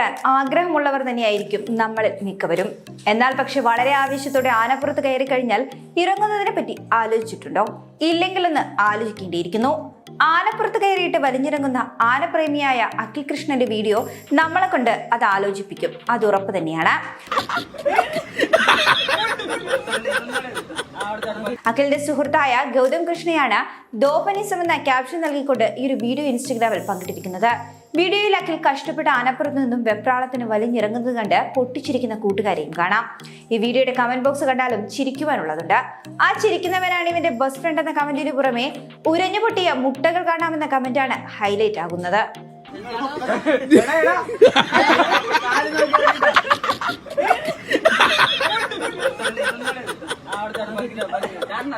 കയറാൻ ആഗ്രഹമുള്ളവർ തന്നെയായിരിക്കും നമ്മളിൽ മിക്കവരും. എന്നാൽ പക്ഷെ വളരെ ആവേശത്തോടെ ആനപ്പുറത്ത് കയറി കഴിഞ്ഞാൽ ഇറങ്ങുന്നതിനെ പറ്റി ആലോചിച്ചിട്ടുണ്ടോ? ഇല്ലെങ്കിലെന്ന് ആലോചിക്കേണ്ടിയിരിക്കുന്നു. ആനപ്പുറത്ത് കയറിയിട്ട് വലിഞ്ഞിറങ്ങുന്ന ആനപ്രേമിയായ അഖിൽ കൃഷ്ണന്റെ വീഡിയോ നമ്മളെ കൊണ്ട് അത് ആലോചിപ്പിക്കും, അത് ഉറപ്പ് തന്നെയാണ്. അഖിലിന്റെ സുഹൃത്തായ ഗൗതം കൃഷ്ണയാണ് ദോപനിസം എന്ന ക്യാപ്ഷൻ നൽകിക്കൊണ്ട് ഈ ഒരു വീഡിയോ ഇൻസ്റ്റഗ്രാമിൽ പങ്കിട്ടിരിക്കുന്നത്. വീഡിയോയിൽ അഖിൽ കഷ്ടപ്പെട്ട ആനപ്പുറത്ത് നിന്നും വെപ്രാളത്തിന് വലിഞ്ഞിറങ്ങുന്നത് കണ്ട് പൊട്ടിച്ചിരിക്കുന്ന കൂട്ടുകാരെയും കാണാം. ഈ വീഡിയോയുടെ കമന്റ് ബോക്സ് കണ്ടാലും ചിരിക്കുവാനുള്ളതുണ്ട്. ആ ചിരിക്കുന്നവനാണ് ഇവന്റെ ബെസ്റ്റ് ഫ്രണ്ട് എന്ന കമന്റിന് പുറമെ ഉരഞ്ഞു പൊട്ടിയ മുട്ടകൾ കാണാമെന്ന കമന്റാണ് ഹൈലൈറ്റ് ആകുന്നത്. Karena